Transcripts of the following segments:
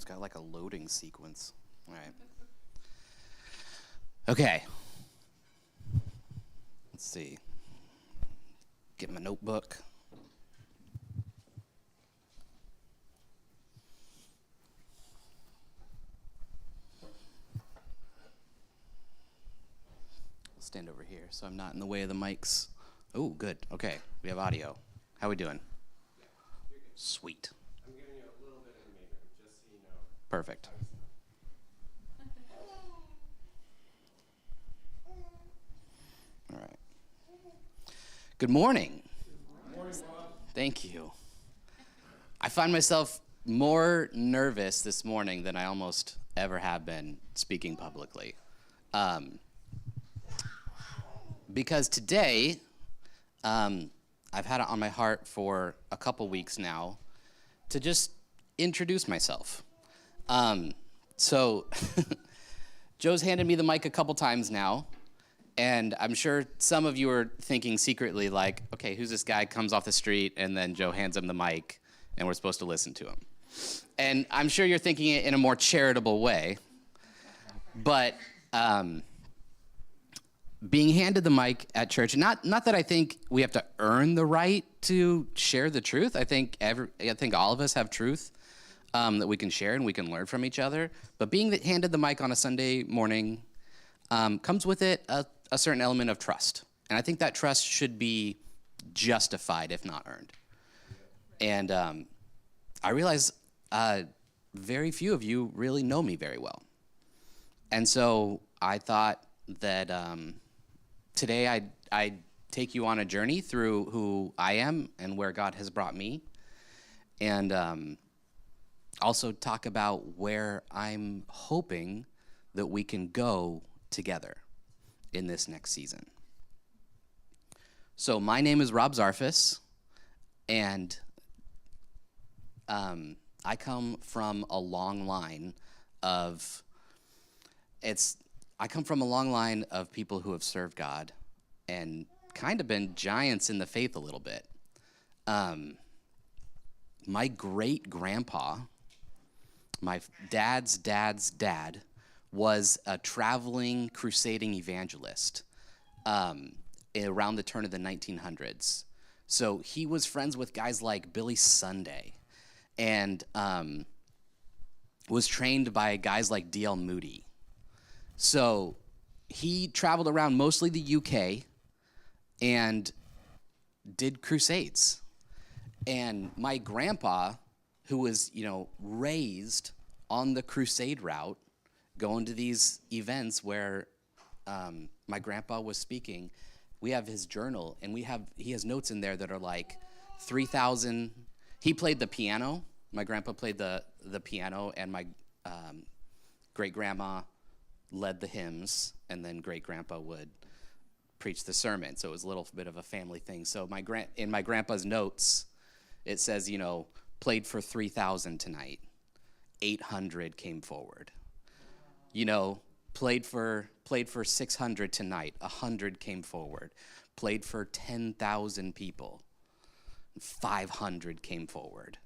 got like a loading sequence. All right. Okay. Let's see. Get my notebook. I'll stand over here so I'm not in the way of the mics. Oh, good. Okay. We have audio. How we doing? Yeah, you're good. Sweet. I'm giving you a little bit in the main room, just so you know. Perfect. All right. Good morning. Good morning, Bob. Thank you. I find myself more nervous this morning than I almost ever have been speaking publicly. Because today, I've had it on my heart for a couple weeks now to just introduce myself. So Joe's handed me the mic a couple times now, and I'm sure some of you are thinking secretly like, okay, who's this guy, comes off the street, and then Joe hands him the mic, and we're supposed to listen to him. And I'm sure you're thinking it in a more charitable way, but being handed the mic at church, not that I think we have to earn the right to share the truth. I think all of us have truth that we can share and we can learn from each other. But being handed the mic on a Sunday morning comes with it a certain element of trust. And I think that trust should be justified, if not earned. And I realize very few of you really know me very well. And so I thought that today I'd take you on a journey through who I am and where God has brought me. And also talk about where I'm hoping that we can go together in this next season. So my name is Rob Zarfis, and I come from a long line of people who have served God and kind of been giants in the faith a little bit. My great-grandpa, my dad's dad's dad, was a traveling crusading evangelist around the turn of the 1900s. So he was friends with guys like Billy Sunday and was trained by guys like D.L. Moody. So he traveled around mostly the UK and did crusades. And my grandpa, who was, raised on the crusade route, going to these events where my grandpa was speaking, we have his journal, and he has notes in there that are like 3,000. He played the piano. My grandpa played the piano, and my great-grandma led the hymns, and then great-grandpa would preach the sermon. So it was a little bit of a family thing. So in my grandpa's notes, it says, played for 3,000 tonight. 800 came forward. Played for 600 tonight. 100 came forward. Played for 10,000 people. 500 came forward.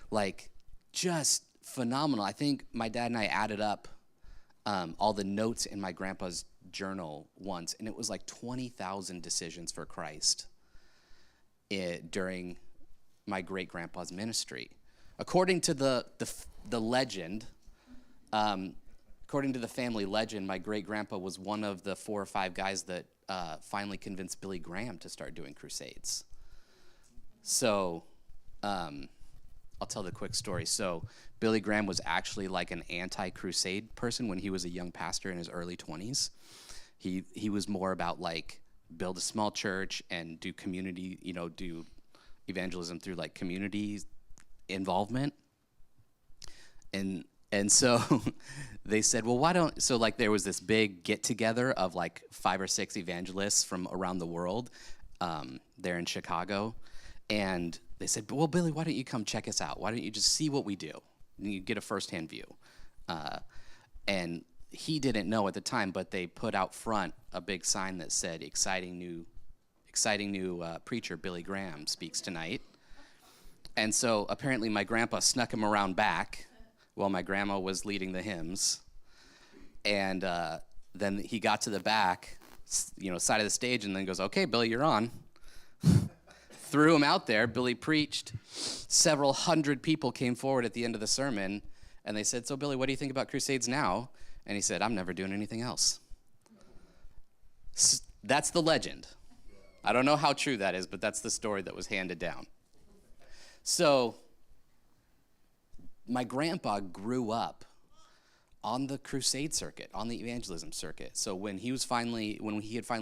Like, just phenomenal. I think my dad and I added up all the notes in my grandpa's journal once, and it was like 20,000 decisions for Christ during my great-grandpa's ministry. According to the legend, according to the family legend, my great-grandpa was one of the 4 or 5 guys that finally convinced Billy Graham to start doing crusades. So I'll tell the quick story. So Billy Graham was actually like an anti-crusade person when he was a young pastor in his early 20s. He was more about like build a small church and do community, do evangelism through like community involvement. And so they said, well, there was this big get together of like 5 or 6 evangelists from around the world there in Chicago. And they said, well, Billy, why don't you come check us out? Why don't you just see what we do? And you get a firsthand view. And he didn't know at the time, but they put out front a big sign that said, exciting new preacher Billy Graham speaks tonight. And so apparently my grandpa snuck him around back while my grandma was leading the hymns. And then he got to the back, side of the stage, and then goes, "Okay, Billy, you're on." Threw him out there. Billy preached. Several hundred people came forward at the end of the sermon, and they said, "So, Billy, what do you think about Crusades now?" And he said, "I'm never doing anything else." That's the legend. I don't know how true that is, but that's the story that was handed down. So, my grandpa grew up on the crusade circuit, on the evangelism circuit. So when he had finally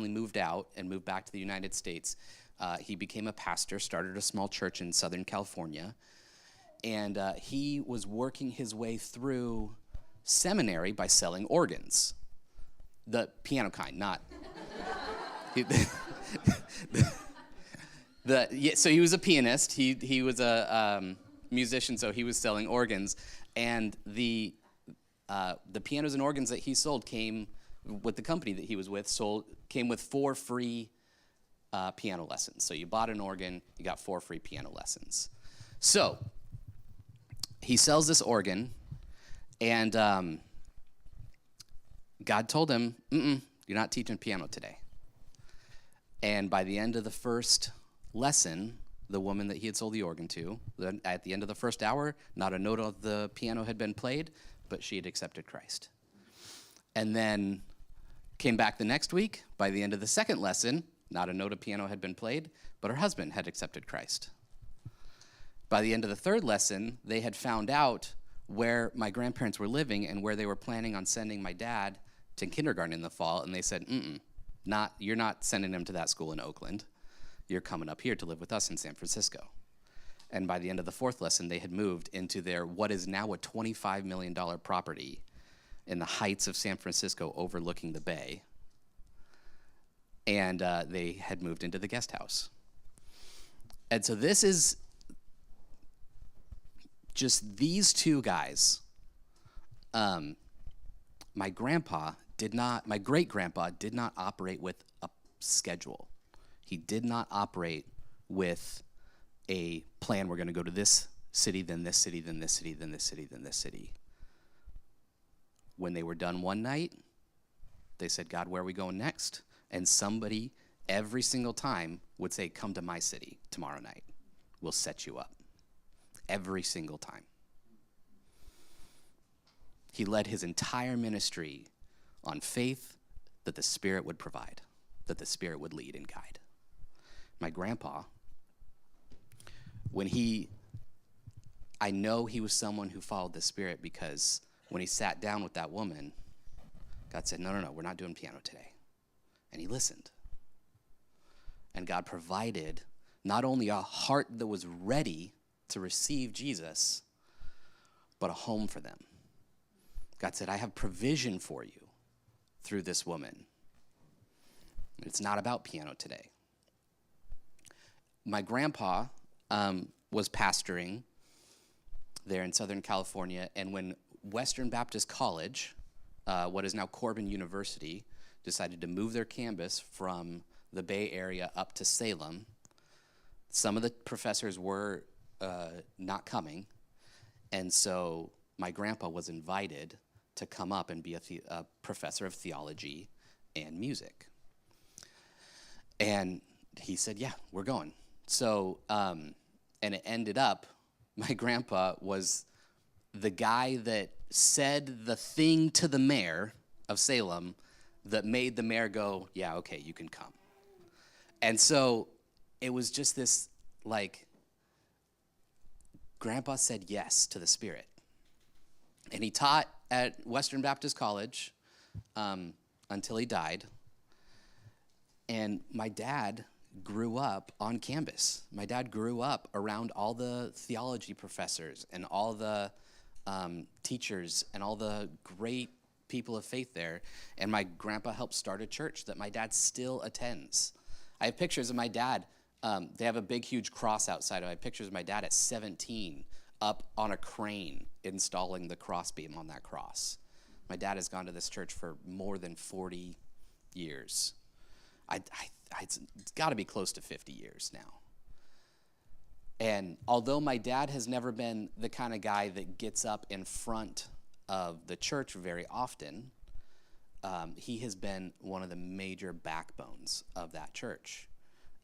moved out and moved back to the United States, he became a pastor, started a small church in Southern California, and he was working his way through seminary by selling organs, the piano kind, not. So he was a pianist. He was a musician, so he was selling organs, and the pianos and organs that he sold came with the company that he was with. Came with 4 free piano lessons. So you bought an organ, you got 4 free piano lessons. So he sells this organ, and God told him, "You're not teaching piano today." And by the end of the first lesson, the woman that he had sold the organ to, at the end of the first hour, not a note of the piano had been played, but she had accepted Christ. And then came back the next week. By the end of the second lesson, not a note of piano had been played, but her husband had accepted Christ. By the end of the third lesson, they had found out where my grandparents were living and where they were planning on sending my dad to kindergarten in the fall, and they said, you're not sending him to that school in Oakland. You're coming up here to live with us in San Francisco. And by the end of the fourth lesson, they had moved into their what is now a $25 million property in the heights of San Francisco overlooking the bay. And they had moved into the guest house. And so this is just these two guys. My great-grandpa did not operate with a schedule. He did not operate with a plan. We're going to go to this city, then this city, then this city, then this city, then this city. When they were done one night, they said, "God, where are we going next?" And somebody every single time would say, "Come to my city tomorrow night. We'll set you up." Every single time. He led his entire ministry on faith that the Spirit would provide, that the Spirit would lead and guide. My grandpa, I know he was someone who followed the Spirit because when he sat down with that woman, God said, no, we're not doing piano today. And he listened. And God provided not only a heart that was ready to receive Jesus, but a home for them. God said, I have provision for you through this woman. It's not about piano today. My grandpa was pastoring there in Southern California, and when Western Baptist College, what is now Corbin University, decided to move their campus from the Bay Area up to Salem, some of the professors were not coming, and so my grandpa was invited to come up and be a professor of theology and music. And he said, yeah, we're going. So, and it ended up, my grandpa was the guy that said the thing to the mayor of Salem that made the mayor go, yeah, okay, you can come. And so it was just this, Grandpa said yes to the Spirit. And he taught at Western Baptist College until he died. And my dad grew up on campus. My dad grew up around all the theology professors and all the teachers and all the great people of faith there. And my grandpa helped start a church that my dad still attends. I have pictures of my dad. They have a big, huge cross outside. I have pictures of my dad at 17 up on a crane installing the crossbeam on that cross. My dad has gone to this church for more than 40 years. It's got to be close to 50 years now. And although my dad has never been the kind of guy that gets up in front of the church very often, he has been one of the major backbones of that church.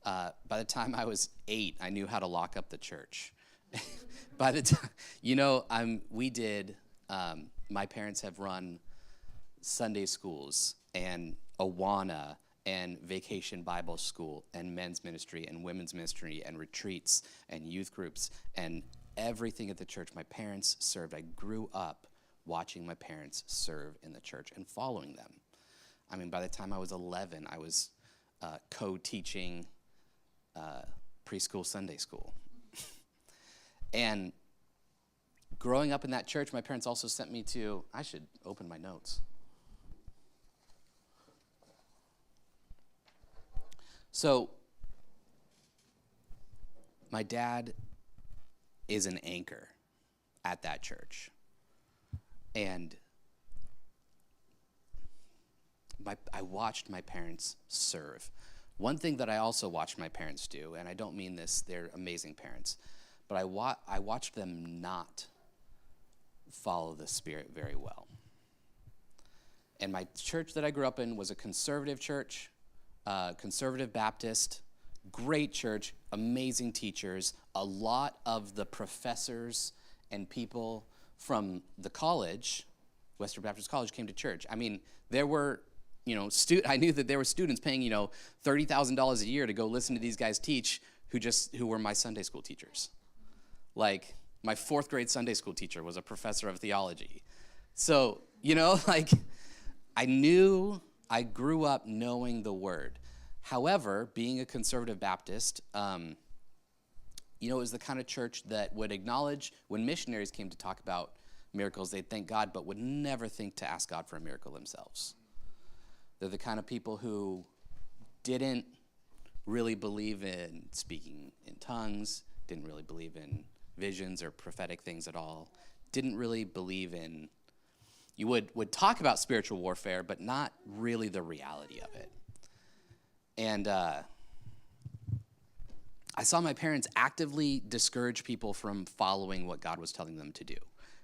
By the time I was 8, I knew how to lock up the church. By the time, my parents have run Sunday schools and Awana and Vacation Bible School and men's ministry and women's ministry and retreats and youth groups and everything at the church. My parents served. I grew up watching my parents serve in the church and following them. I mean, by the time I was 11, I was co-teaching preschool Sunday school. And growing up in that church, my parents also sent me to, I should open my notes. So, my dad is an anchor at that church. And I watched my parents serve. One thing that I also watched my parents do, and I don't mean this, they're amazing parents, but I watched them not follow the Spirit very well. And my church that I grew up in was a conservative church, conservative Baptist, great church, amazing teachers. A lot of the professors and people from the college, Western Baptist College, came to church. I mean, there were, I knew that there were students paying, $30,000 a year to go listen to these guys teach who were my Sunday school teachers. Like, my 4th grade Sunday school teacher was a professor of theology. So, I grew up knowing the word. However, being a conservative Baptist, it was the kind of church that would acknowledge when missionaries came to talk about miracles, they'd thank God, but would never think to ask God for a miracle themselves. They're the kind of people who didn't really believe in speaking in tongues, didn't really believe in visions or prophetic things at all, didn't really believe in, you would talk about spiritual warfare, but not really the reality of it. And I saw my parents actively discourage people from following what God was telling them to do.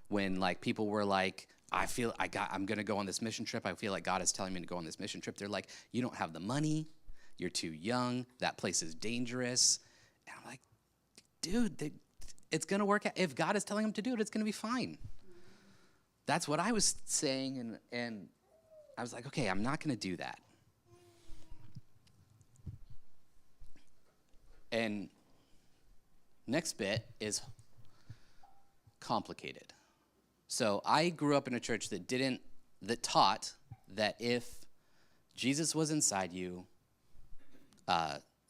When people were like, I'm going to go on this mission trip. I feel like God is telling me to go on this mission trip. They're like, you don't have the money. You're too young. That place is dangerous. And I'm like, dude, it's going to work out. If God is telling them to do it, it's going to be fine. That's what I was saying. And I was like, okay, I'm not going to do that. And next bit is complicated. So I grew up in a church that taught that if Jesus was inside you,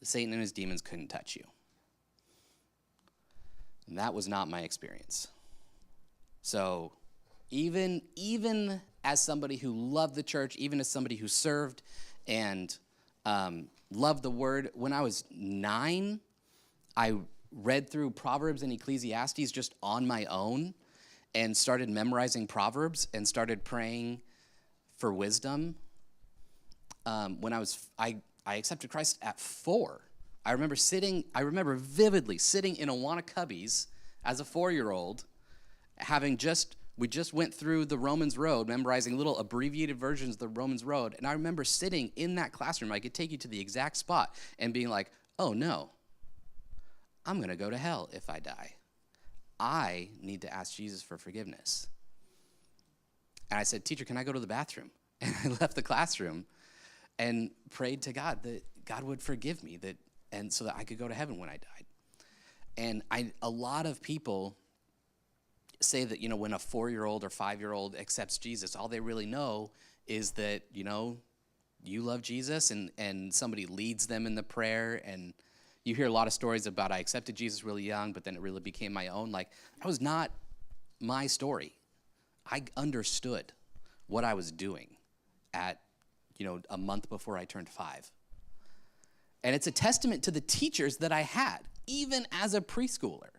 Satan and his demons couldn't touch you. And that was not my experience. So even as somebody who loved the church, even as somebody who served and loved the word, when I was 9, I read through Proverbs and Ecclesiastes just on my own and started memorizing Proverbs and started praying for wisdom. When I accepted Christ at 4. I remember vividly sitting in Awana Cubbies as a 4-year-old, we just went through the Romans Road, memorizing little abbreviated versions of the Romans Road, and I remember sitting in that classroom. I could take you to the exact spot and being like, oh no, I'm going to go to hell if I die. I need to ask Jesus for forgiveness. And I said, teacher, can I go to the bathroom? And I left the classroom and prayed to God that God would forgive me, and so that I could go to heaven when I died. And a lot of people say that, when a 4-year-old or 5-year-old accepts Jesus, all they really know is that, you love Jesus and somebody leads them in the prayer. And you hear a lot of stories about I accepted Jesus really young, but then it really became my own. That was not my story. I understood what I was doing at, a month before I turned 5. And it's a testament to the teachers that I had, even as a preschooler,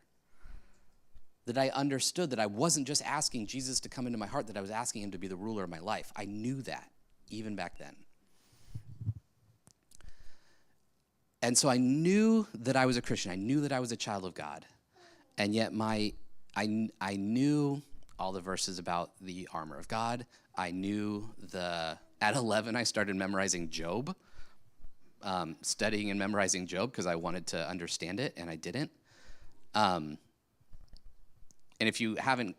that I understood that I wasn't just asking Jesus to come into my heart, that I was asking him to be the ruler of my life. I knew that even back then. And so I knew that I was a Christian. I knew that I was a child of God. And yet I knew all the verses about the armor of God. I knew at 11, I started memorizing Job, studying and memorizing Job because I wanted to understand it, and I didn't. And if you haven't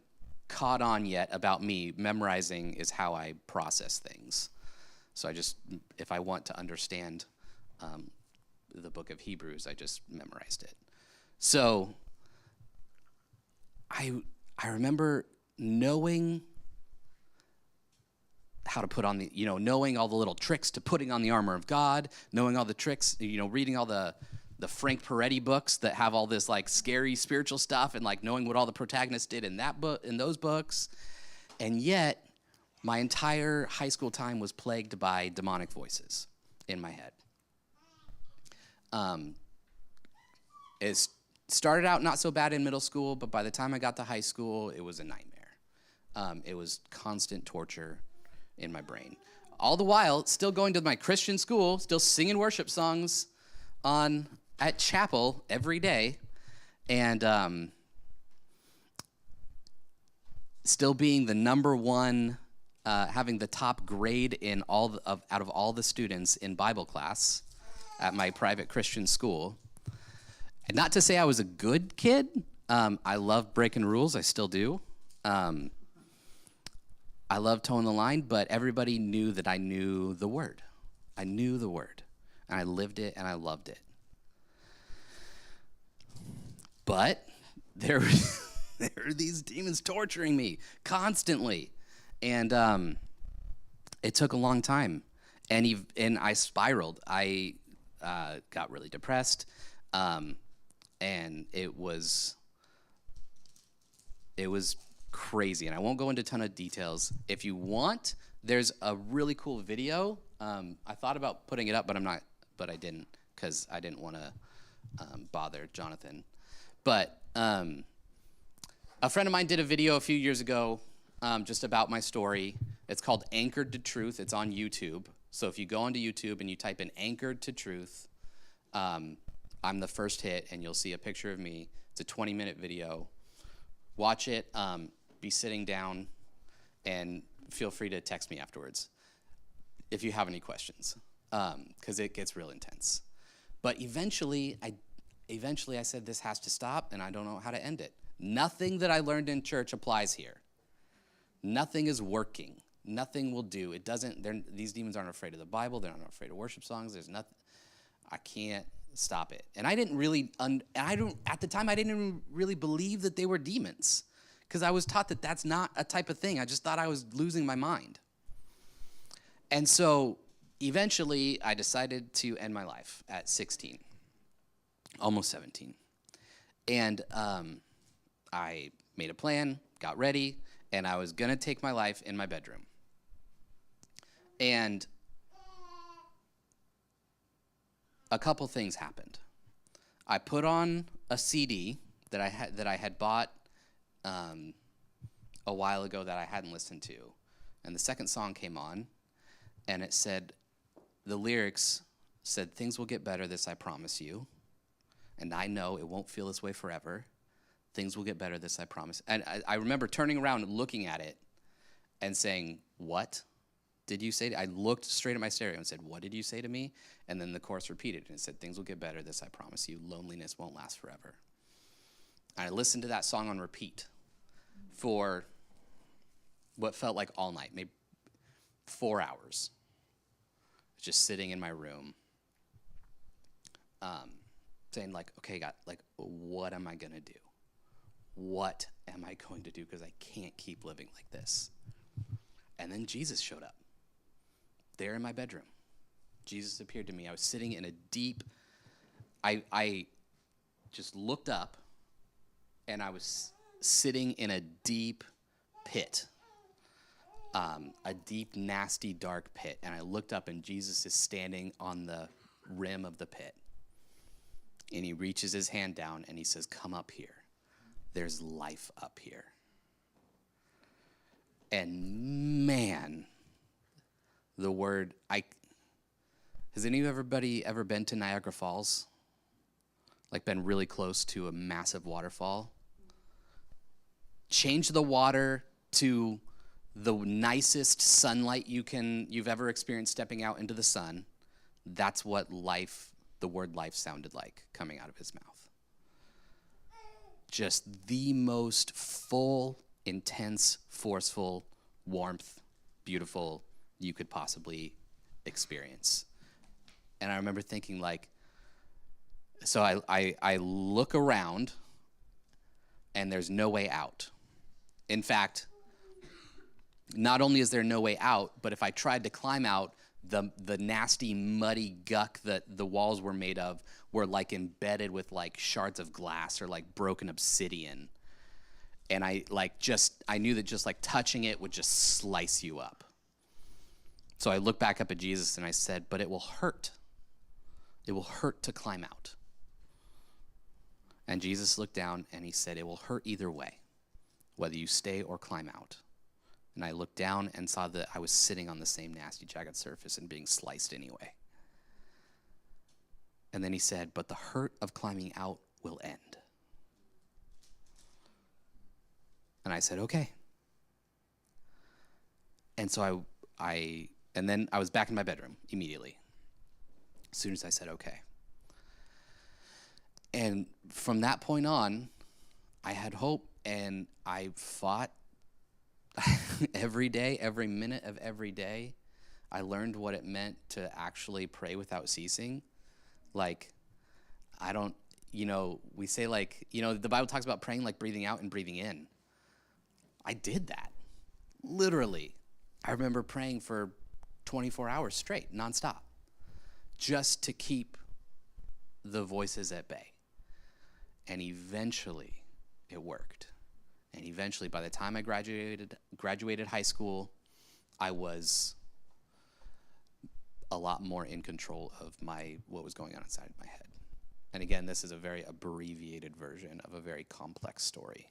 caught on yet about me, memorizing is how I process things. So if I want to understand the book of Hebrews, I just memorized it. So I remember knowing how to put on knowing all the little tricks to putting on the armor of God, knowing all the tricks, reading all the Frank Peretti books that have all this like scary spiritual stuff, and like knowing what all the protagonists did in those books. And yet my entire high school time was plagued by demonic voices in my head. It started out not so bad in middle school, but by the time I got to high school, it was a nightmare. It was constant torture in my brain. All the while, still going to my Christian school, still singing worship songs at chapel every day, and still being the number one, having the top grade in out of all the students in Bible class at my private Christian school. And not to say I was a good kid. I love breaking rules. I still do. I love towing the line, but everybody knew that I knew the word. I knew the word, and I lived it, and I loved it. But there were these demons torturing me constantly, and it took a long time, and I spiraled. I got really depressed, and it was crazy, and I won't go into a ton of details. If you want, there's a really cool video. I thought about putting it up, but I didn't, because I didn't want to bother Jonathan. But a friend of mine did a video a few years ago just about my story. It's called Anchored to Truth. It's on YouTube. So if you go onto YouTube and you type in Anchored to Truth, I'm the first hit, and you'll see a picture of me. It's a 20-minute video. Watch it. Be sitting down, and feel free to text me afterwards if you have any questions, because it gets real intense. But eventually I said, this has to stop, and I don't know how to end it. Nothing that I learned in church applies here. Nothing is working. Nothing will do. It doesn't. These demons aren't afraid of the Bible. They're not afraid of worship songs. There's nothing. I can't stop it. And I didn't really. At the time, I didn't even really believe that they were demons, because I was taught that that's not a type of thing. I just thought I was losing my mind. And so eventually I decided to end my life at 16, almost 17. And I made a plan, got ready, and I was going to take my life in my bedroom. And a couple things happened. I put on a CD that I had bought a while ago that I hadn't listened to, and the second song came on, and it said, the lyrics said, "Things will get better, this I promise you, and I know it won't feel this way forever. Things will get better, this I promise." And I remember turning around and looking at it and saying, "What did you say?" I looked straight at my stereo and said, "What did you say to me?" And then the chorus repeated, and it said, "Things will get better, this I promise you. Loneliness won't last forever." And I listened to that song on repeat for what felt like all night, maybe 4 hours, just sitting in my room, saying like, okay, God, like, what am I going to do? What am I going to do? Because I can't keep living like this. And then Jesus showed up there in my bedroom. Jesus appeared to me. I was sitting in a deep, I just looked up, and I was sitting in a deep pit, a deep, nasty, dark pit. And I looked up, and Jesus is standing on the rim of the pit. And he reaches his hand down, and he says, "Come up here. There's life up here." And man, the word, Has anybody ever been to Niagara Falls? Like been really close to a massive waterfall? Change the water to the nicest sunlight you've ever experienced stepping out into the sun. That's what the word life sounded like coming out of his mouth. Just the most full, intense, forceful, warmth, beautiful you could possibly experience. And I remember thinking so I look around and there's no way out. In fact, not only is there no way out, but if I tried to climb out, the nasty, muddy guck that the walls were made of were like embedded with like shards of glass or like broken obsidian. And I knew that just like touching it would just slice you up. So I looked back up at Jesus and I said, but it will hurt. It will hurt to climb out. And Jesus looked down and he said, it will hurt either way, whether you stay or climb out. And I looked down and saw that I was sitting on the same nasty, jagged surface and being sliced anyway. And then he said, but the hurt of climbing out will end. And I said, okay. And so then I was back in my bedroom immediately, as soon as I said, okay. And from that point on, I had hope, and I fought every day, every minute of every day. I learned what it meant to actually pray without ceasing. Like, we say the Bible talks about praying like breathing out and breathing in. I did that, literally. I remember praying for 24 hours straight, nonstop, just to keep the voices at bay. And eventually, it worked. And eventually, by the time I graduated high school, I was a lot more in control of what was going on inside my head. And again, this is a very abbreviated version of a very complex story.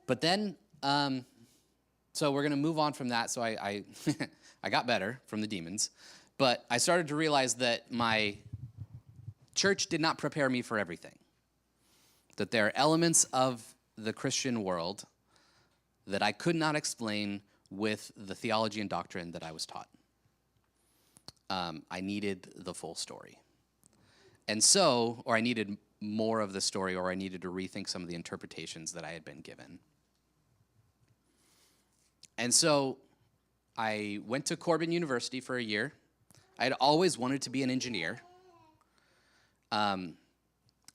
But then, so we're going to move on from that. So I I got better from the demons. But I started to realize that my church did not prepare me for everything. That there are elements of the Christian world that I could not explain with the theology and doctrine that I was taught. I needed the full story. And so, or I needed more of the story, or I needed to rethink some of the interpretations that I had been given. And so I went to Corbin University for a year. I had always wanted to be an engineer. From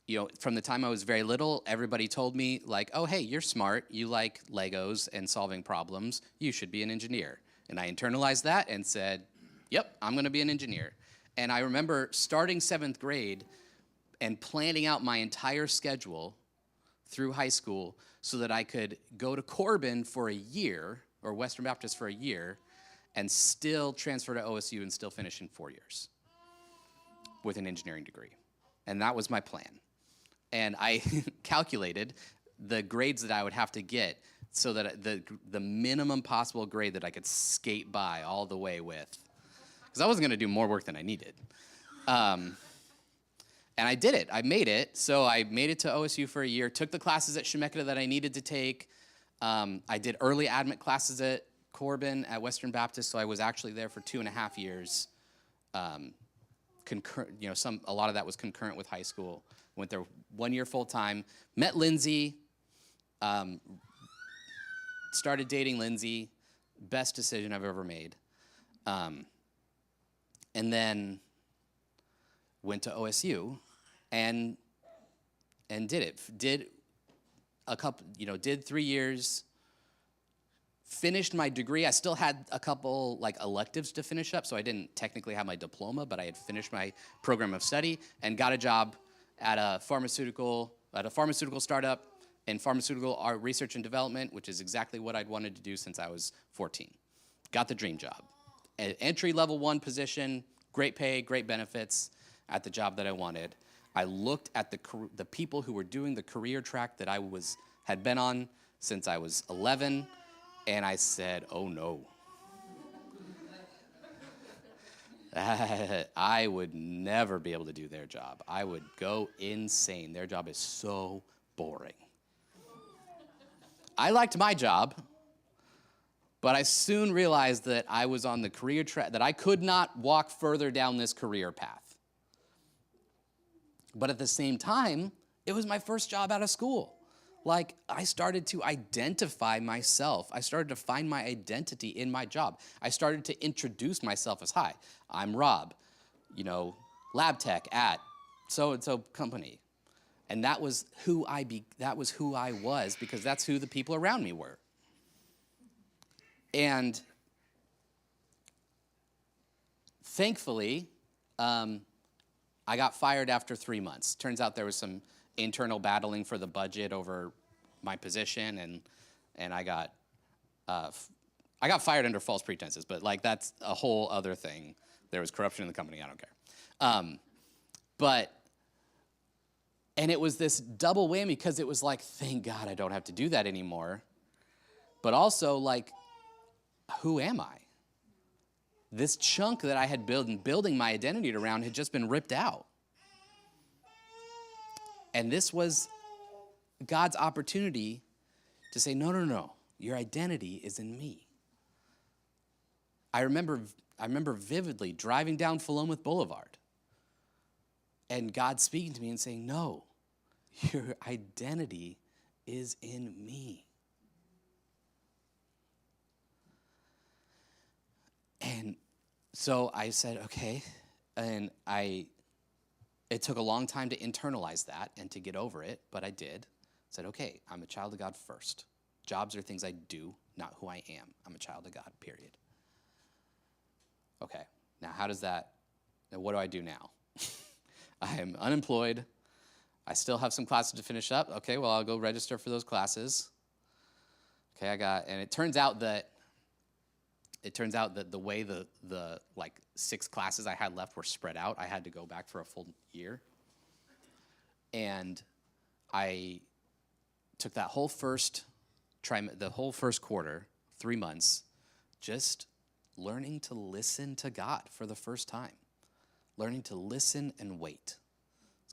the time I was very little, everybody told me, like, oh, hey, you're smart. You like Legos and solving problems. You should be an engineer. And I internalized that and said, yep, I'm going to be an engineer. And I remember starting 7th grade and planning out my entire schedule through high school so that I could go to Corbin for a year, or Western Baptist for a year, and still transfer to OSU and still finish in 4 years with an engineering degree. And that was my plan. And I calculated the grades that I would have to get so that the minimum possible grade that I could skate by all the way with. Because I wasn't going to do more work than I needed. And I did it. I made it. So I made it to OSU for a year, took the classes at Shemekia that I needed to take. I did early admit classes at Corbin at Western Baptist, so I was actually there for 2.5 years. A lot of that was concurrent with high school. Went there 1 year full time. Met Lindsay. Started dating Lindsay. Best decision I've ever made. And then went to OSU and did it. Did 3 years. Finished my degree. I still had a couple electives to finish up, so I didn't technically have my diploma, but I had finished my program of study and got a job at a pharmaceutical startup in pharmaceutical research and development, which is exactly what I'd wanted to do since I was 14. Got the dream job. An entry level 1 position, great pay, great benefits at the job that I wanted. I looked at the people who were doing the career track that I had been on since I was 11, and I said, oh no. I would never be able to do their job. I would go insane. Their job is so boring. I liked my job, but I soon realized that I was on the career track, that I could not walk further down this career path. But at the same time, it was my first job out of school. Like, I started to identify myself. I started to find my identity in my job. I started to introduce myself as, hi, I'm Rob, lab tech at so-and-so company. And that was who I was, because that's who the people around me were. And thankfully, I got fired after 3 months. Turns out there was some internal battling for the budget over my position, and I got fired under false pretenses, but like that's a whole other thing. There was corruption in the company. I don't care. And it was this double whammy, because it was like, thank God I don't have to do that anymore. But also, like, who am I? This chunk that I had built and building my identity around had just been ripped out. And this was God's opportunity to say, no, your identity is in me. I remember vividly driving down Philomath Boulevard and God speaking to me and saying, no, your identity is in me. And so I said, okay, and it took a long time to internalize that and to get over it, but I did. I said, okay, I'm a child of God first. Jobs are things I do, not who I am. I'm a child of God, period. Okay, now what do I do now? I am unemployed. I still have some classes to finish up. Okay, well, I'll go register for those classes. Okay, and it turns out that the way the like 6 classes I had left were spread out, I had to go back for a full year. And I took that whole first quarter, 3 months, just learning to listen to God for the first time. Learning to listen and wait.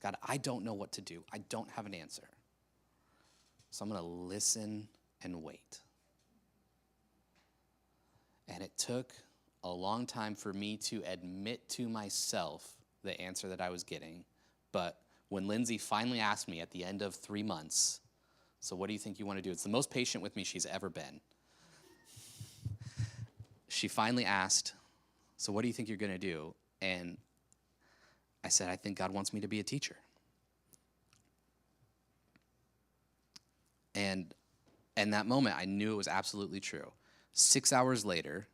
God, I don't know what to do. I don't have an answer. So I'm going to listen and wait. And it took a long time for me to admit to myself the answer that I was getting. But when Lindsay finally asked me at the end of 3 months, so what do you think you want to do? It's the most patient with me she's ever been. She finally asked, so what do you think you're going to do? And I said, I think God wants me to be a teacher. And in that moment, I knew it was absolutely true. 6 hours later,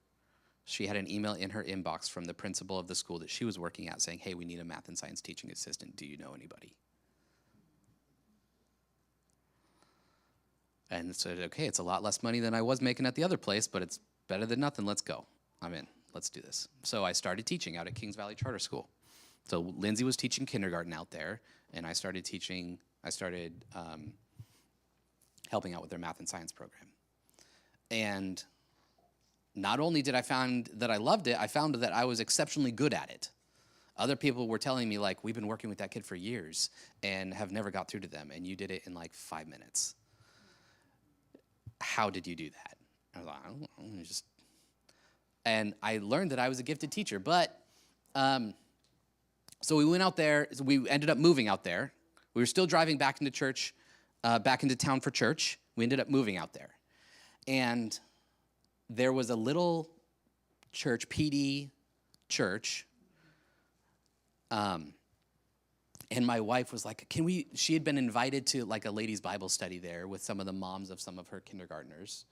she had an email in her inbox from the principal of the school that she was working at saying, hey, we need a math and science teaching assistant. Do you know anybody? And said, okay, it's a lot less money than I was making at the other place, but it's better than nothing. Let's go. I'm in. Let's do this. So I started teaching out at Kings Valley Charter School. So Lindsay was teaching kindergarten out there, and I started helping out with their math and science program. And not only did I find that I loved it, I found that I was exceptionally good at it. Other people were telling me, like, we've been working with that kid for years and have never got through to them, and you did it in like 5 minutes. How did you do that? I was like, I don't know, and I learned that I was a gifted teacher. But so we went out there. So we ended up moving out there. We were still driving back into church, back into town for church. We ended up moving out there, and there was a little church, PD church. And my wife was like, she had been invited to like a ladies' Bible study there with some of the moms of some of her kindergartners.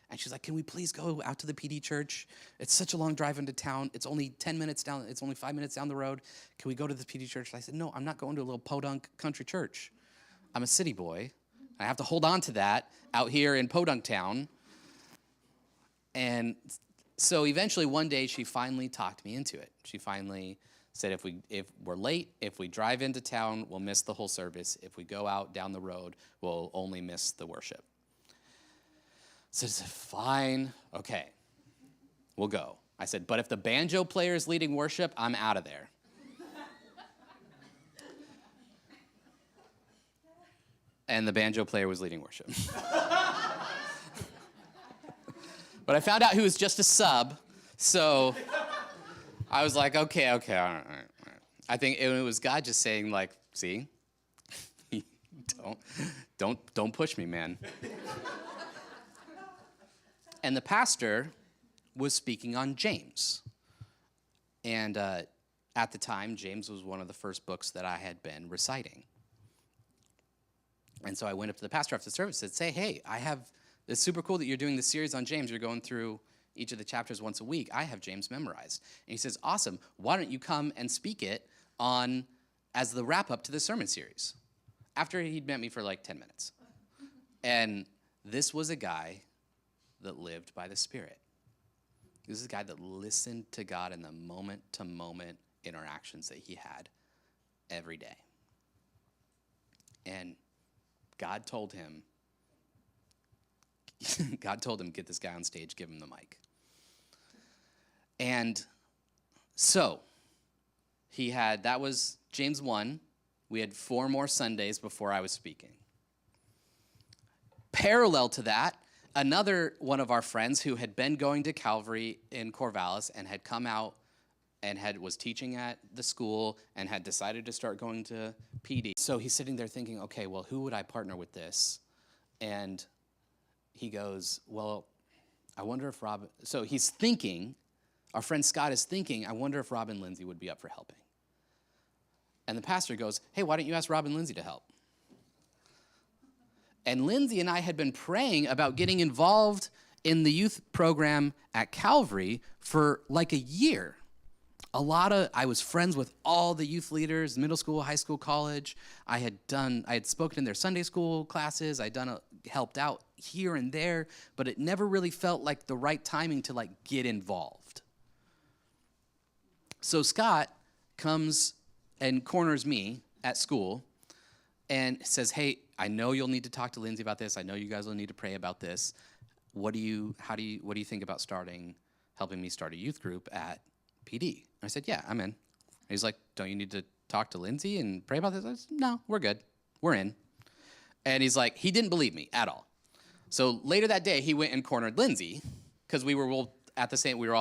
And she's like, can we please go out to the PD church? It's such a long drive into town. It's only 10 minutes down. It's only 5 minutes down the road. Can we go to the PD church? And I said, no, I'm not going to a little podunk country church. I'm a city boy. I have to hold on to that out here in Podunk Town. And so eventually one day she finally talked me into it. She finally said, if we're late, if we drive into town, we'll miss the whole service. If we go out down the road, we'll only miss the worship. So I said, fine, okay, we'll go. I said, but if the banjo player is leading worship, I'm out of there. And the banjo player was leading worship. But I found out he was just a sub, so I was like, okay, all right. I think it was God just saying, like, see, don't push me, man. And the pastor was speaking on James. And at the time, James was one of the first books that I had been reciting. And so I went up to the pastor after the service and said, hey, it's super cool that you're doing this series on James. You're going through each of the chapters once a week. I have James memorized. And he says, awesome. Why don't you come and speak it as the wrap-up to the sermon series? After he'd met me for like 10 minutes. And this was a guy that lived by the Spirit. This is a guy that listened to God in the moment-to-moment interactions that he had every day. And God told him, get this guy on stage, give him the mic. And so that was James 1. We had 4 more Sundays before I was speaking. Parallel to that, another one of our friends who had been going to Calvary in Corvallis and had come out and was teaching at the school and had decided to start going to PD. So he's sitting there thinking, okay, well, who would I partner with this? And he goes, well, I wonder if Robin... So he's thinking, our friend Scott is thinking, I wonder if Robin Lindsay would be up for helping. And the pastor goes, hey, why don't you ask Robin Lindsay to help? And Lindsay and I had been praying about getting involved in the youth program at Calvary for like a year. I was friends with all the youth leaders, middle school, high school, college. I had spoken in their Sunday school classes. Helped out here and there, but it never really felt like the right timing to like get involved. So Scott comes and corners me at school and says, hey, I know you'll need to talk to Lindsay about this. I know you guys will need to pray about this. What do you think about helping me start a youth group at PD? I said, yeah, I'm in. And he's like, don't you need to talk to Lindsay and pray about this? I said, no, we're good. We're in. And he's like, he didn't believe me at all. So later that day, he went and cornered Lindsay, because we were all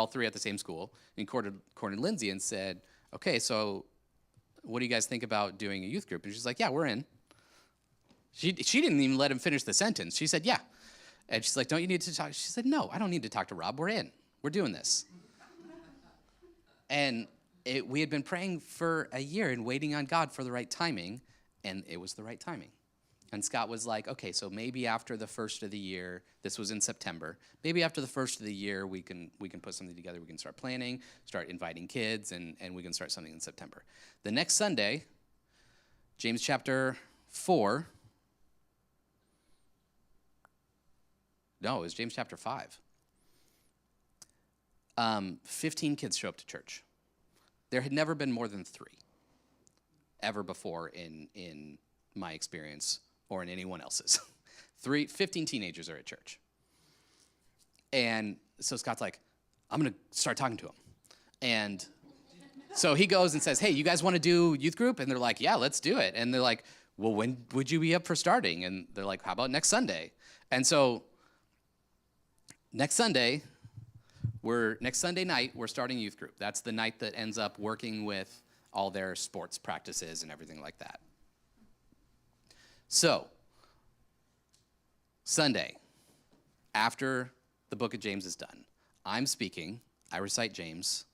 3 at the same school, and cornered Lindsay and said, okay, so what do you guys think about doing a youth group? And she's like, yeah, we're in. She didn't even let him finish the sentence. She said, yeah. And she's like, don't you need to talk? She said, no, I don't need to talk to Rob. We're in. We're doing this. And we had been praying for a year and waiting on God for the right timing, and it was the right timing. And Scott was like, okay, so maybe after the first of the year, this was in September, maybe after the first of the year, we can put something together. We can start planning, start inviting kids, and we can start something in September. The next Sunday, James chapter 4. No, it was James chapter 5. 15 kids show up to church. There had never been more than 3 ever before in my experience or in anyone else's. 15 teenagers are at church. And so Scott's like, I'm going to start talking to them. And so he goes and says, hey, you guys want to do youth group? And they're like, yeah, let's do it. And they're like, well, when would you be up for starting? And they're like, how about next Sunday? And so next Sunday night, we're starting youth group. That's the night that ends up working with all their sports practices and everything like that. So, Sunday, after the book of James is done, I'm speaking, I recite James,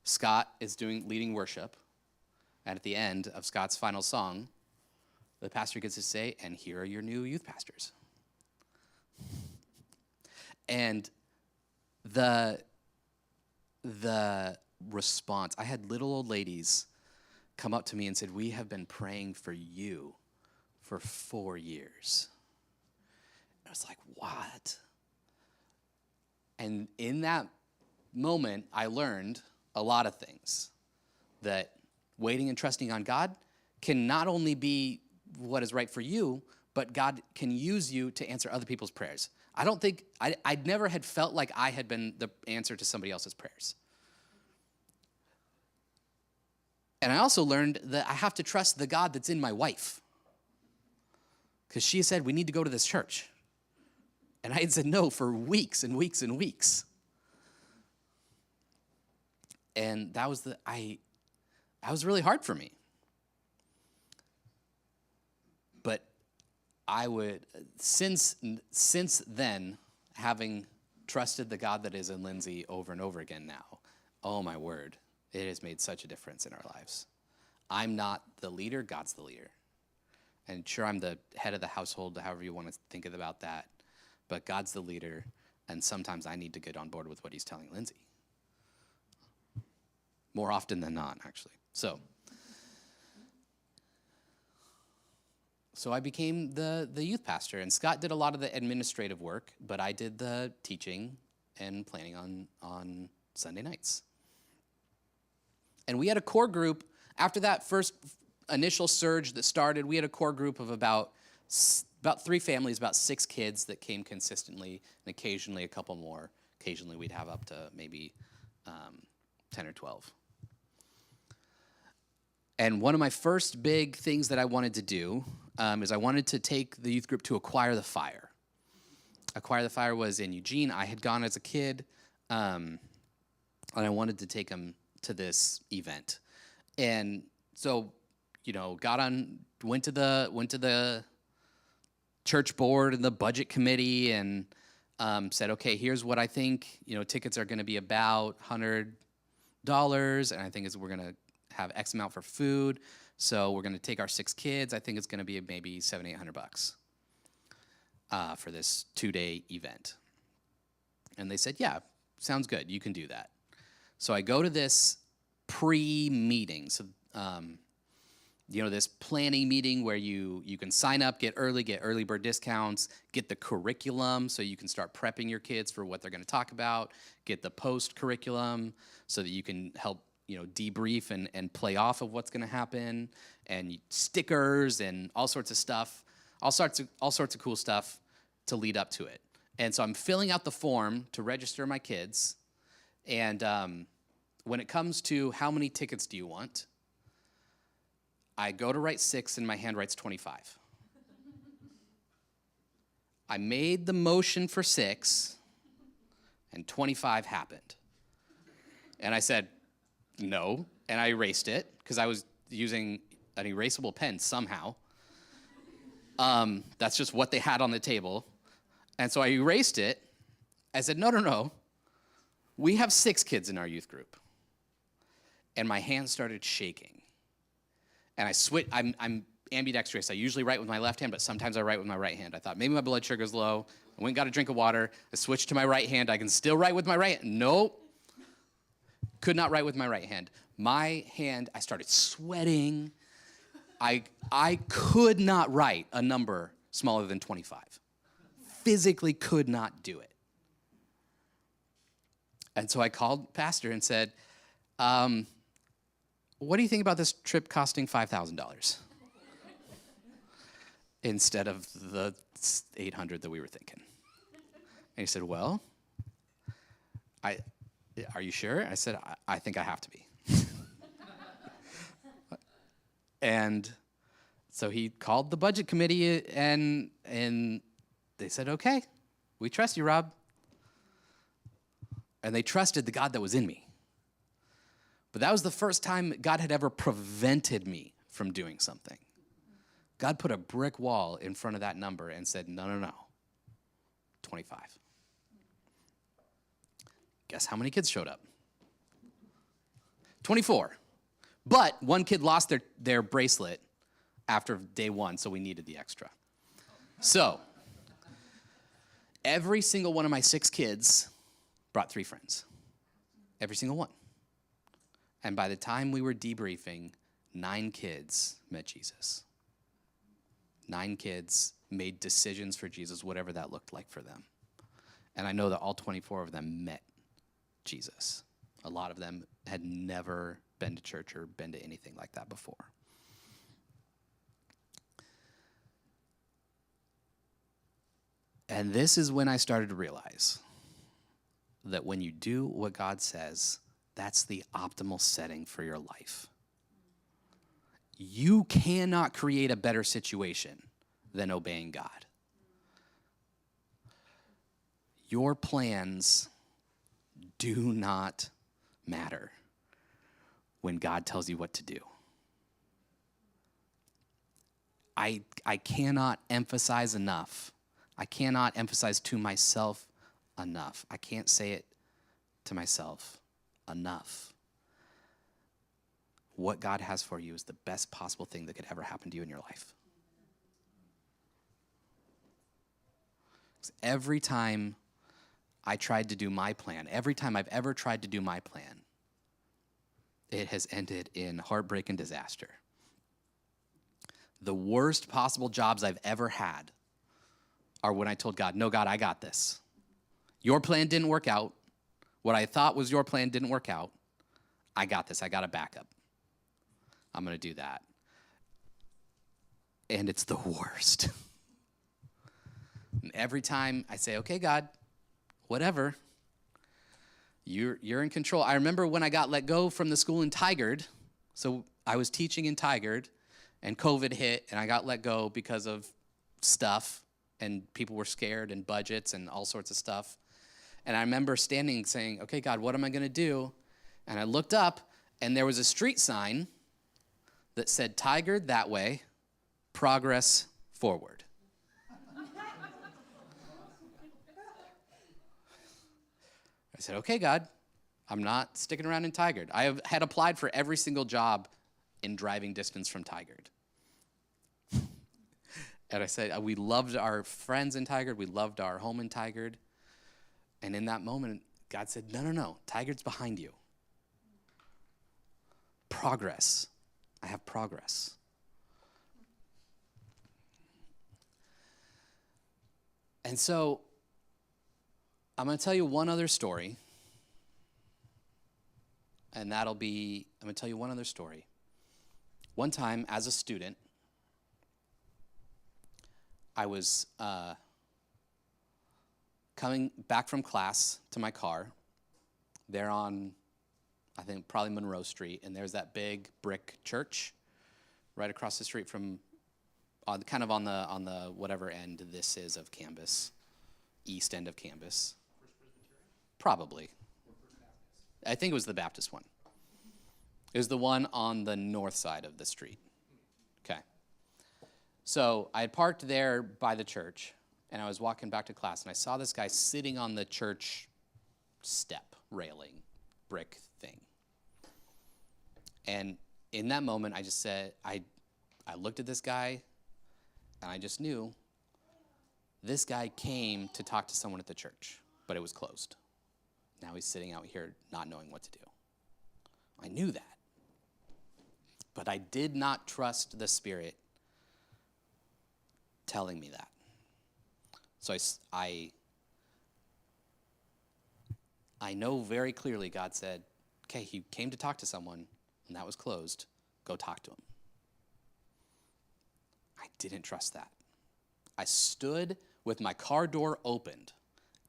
Scott is leading worship, and at the end of Scott's final song, the pastor gets to say, and here are your new youth pastors. And the response, I had little old ladies come up to me and said, we have been praying for you for 4 years. I was like, what? And in that moment, I learned a lot of things. That waiting and trusting on God can not only be what is right for you, but God can use you to answer other people's prayers. I'd never had felt like I had been the answer to somebody else's prayers. And I also learned that I have to trust the God that's in my wife. Because she said, we need to go to this church. And I had said no for weeks and weeks and weeks. And that was really hard for me. But I would, since then, having trusted the God that is in Lindsay over and over again now, oh my word, it has made such a difference in our lives. I'm not the leader, God's the leader. And sure, I'm the head of the household, however you want to think about that. But God's the leader, and sometimes I need to get on board with what he's telling Lindsay. More often than not, actually. So I became the youth pastor, and Scott did a lot of the administrative work, but I did the teaching and planning on Sunday nights. And we had a core group. After that first initial surge that started, we had a core group of about 3 families, about 6 kids that came consistently, and occasionally a couple more. Occasionally we'd have up to maybe 10 or 12. And one of my first big things that I wanted to do is I wanted to take the youth group to Acquire the Fire. Acquire the Fire was in Eugene. I had gone as a kid, and I wanted to take them to this event. And so, went to the church board and the budget committee and said, okay, here's what I think, tickets are going to be about $100, and I think we're going to have X amount for food. So we're going to take our 6 kids. I think it's going to be maybe $700-800 for this 2-day event. And they said, yeah, sounds good. You can do that. So I go to this pre-meeting. So, this planning meeting where you can sign up, get early bird discounts, get the curriculum so you can start prepping your kids for what they're going to talk about, get the post curriculum so that you can help debrief and play off of what's going to happen, and stickers and all sorts of stuff, all sorts of cool stuff to lead up to it. And so I'm filling out the form to register my kids, and when it comes to how many tickets do you want, I go to write 6 and my hand writes 25. I made the motion for 6 and 25 happened. And I said, no, and I erased it because I was using an erasable pen somehow. That's just what they had on the table. And so I erased it. I said, no. We have 6 kids in our youth group. And my hand started shaking. And I'm ambidextrous. I usually write with my left hand, but sometimes I write with my right hand. I thought maybe my blood sugar's low. I went and got a drink of water. I switched to my right hand. I can still write with my right hand. Nope. Could not write with my right hand. My hand, I started sweating. I could not write a number smaller than 25. Physically could not do it. And so I called Pastor and said, what do you think about this trip costing $5,000? Instead of the $800 that we were thinking. And he said, well, are you sure? I said, I think I have to be. And so he called the budget committee, and they said, okay, we trust you, Rob. And they trusted the God that was in me. But that was the first time God had ever prevented me from doing something. God put a brick wall in front of that number and said, no, 25. Guess how many kids showed up? 24. But one kid lost their bracelet after day 1, so we needed the extra. So every single one of my 6 kids brought 3 friends. Every single one. And by the time we were debriefing, 9 kids met Jesus. 9 kids made decisions for Jesus, whatever that looked like for them. And I know that all 24 of them met Jesus. A lot of them had never been to church or been to anything like that before. And this is when I started to realize that when you do what God says, that's the optimal setting for your life. You cannot create a better situation than obeying God. Your plans do not matter when God tells you what to do. I cannot emphasize enough. I cannot emphasize to myself enough. I can't say it to myself enough. What God has for you is the best possible thing that could ever happen to you in your life. Every time I tried to do my plan, every time I've ever tried to do my plan, it has ended in heartbreak and disaster. The worst possible jobs I've ever had are when I told God, no, God, I got this. Your plan didn't work out. What I thought was your plan didn't work out. I got this. I got a backup. I'm going to do that. And it's the worst. And every time I say, okay, God, whatever, you're in control. I remember when I got let go from the school in Tigard. So I was teaching in Tigard, and COVID hit, and I got let go because of stuff, and people were scared, and budgets, and all sorts of stuff. And I remember standing saying, okay, God, what am I going to do? And I looked up, and there was a street sign that said, Tigard that way, progress forward. I said, okay, God, I'm not sticking around in Tigard. I had applied for every single job in driving distance from Tigard. And I said, we loved our friends in Tigard. We loved our home in Tigard. And in that moment, God said, no, Tigard's behind you. Progress. I have progress. And so I'm going to tell you one other story. And I'm going to tell you one other story. One time as a student, I was coming back from class to my car. There on, I think, probably Monroe Street, and there's that big brick church right across the street from, kind of on the whatever end this is of Cambus, east end of Cambus. Probably. I think it was the Baptist one. It was the one on the north side of the street. Okay. So I had parked there by the church, and I was walking back to class, and I saw this guy sitting on the church step, railing, brick thing. And in that moment, I just said, I looked at this guy, and I just knew this guy came to talk to someone at the church, but it was closed. Now he's sitting out here not knowing what to do. I knew that. But I did not trust the Spirit telling me that. So I know very clearly God said, okay, he came to talk to someone, and that was closed. Go talk to him. I didn't trust that. I stood with my car door opened,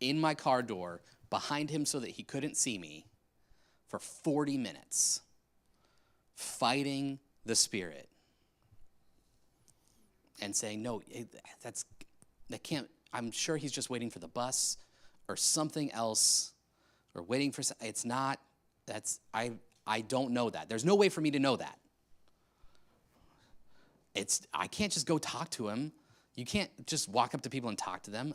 in my car door, behind him so that he couldn't see me, for 40 minutes, fighting the Spirit and saying, no, that can't, I'm sure he's just waiting for the bus or something else, or waiting for, it's not, I don't know that. There's no way for me to know that. I can't just go talk to him. You can't just walk up to people and talk to them.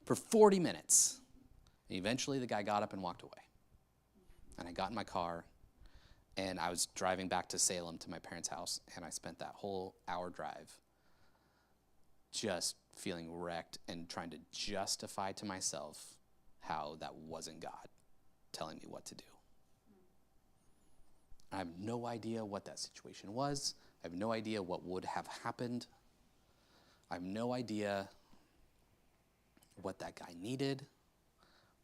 For 40 minutes. And eventually the guy got up and walked away. And I got in my car, and I was driving back to Salem to my parents' house, and I spent that whole hour drive just feeling wrecked and trying to justify to myself how that wasn't God telling me what to do. I have no idea what that situation was. I have no idea what would have happened. I have no idea what that guy needed.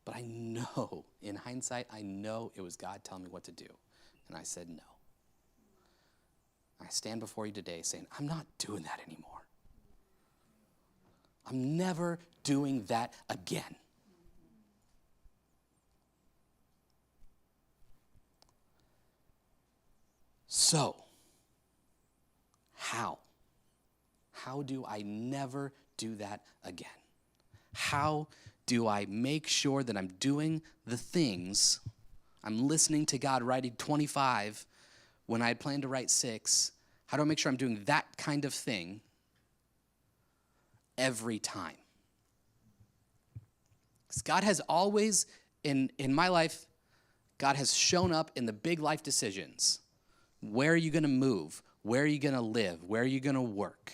But I know, in hindsight, I know it was God telling me what to do. And I said no. I stand before you today saying, I'm not doing that anymore. I'm never doing that again. So, how? How do I never do that again? How do I make sure that I'm doing the things, I'm listening to God writing 25 when I had planned to write 6? How do I make sure I'm doing that kind of thing every time? Because God has always, in my life, God has shown up in the big life decisions. Where are you going to move? Where are you going to live? Where are you going to work?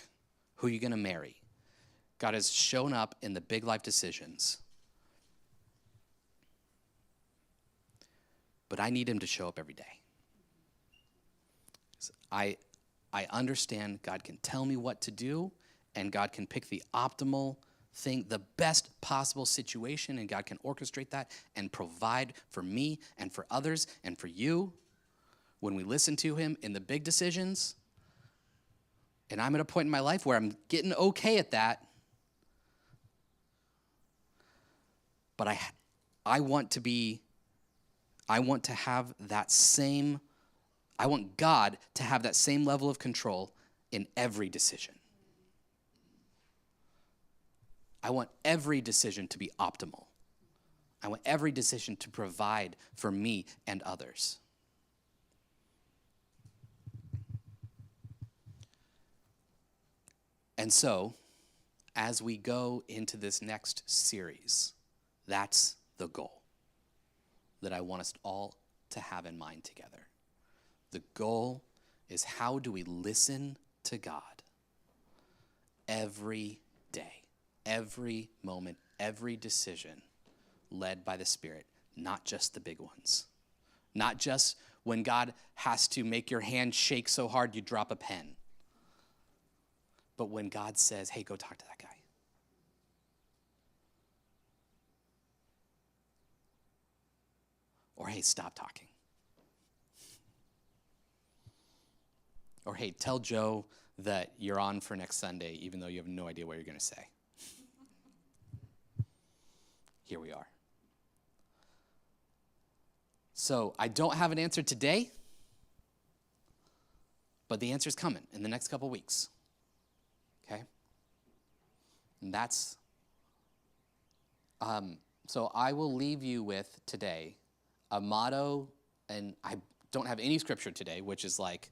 Who are you going to marry? God has shown up in the big life decisions. But I need him to show up every day. I understand God can tell me what to do, and God can pick the optimal thing, the best possible situation, and God can orchestrate that and provide for me and for others and for you when we listen to him in the big decisions. And I'm at a point in my life where I'm getting okay at that. But I want to have that same, I want God to have that same level of control in every decision. I want every decision to be optimal. I want every decision to provide for me and others. And so, as we go into this next series, that's the goal that I want us all to have in mind together. The goal is, how do we listen to God every day, every moment, every decision led by the Spirit, not just the big ones. Not just when God has to make your hand shake so hard you drop a pen. But when God says, hey, go talk to that guy. Or, hey, stop talking. Or, hey, tell Joe that you're on for next Sunday, even though you have no idea what you're going to say. Here we are. So I don't have an answer today, but the answer's coming in the next couple weeks. Okay? And that's, so I will leave you with today a motto, and I don't have any scripture today, which is like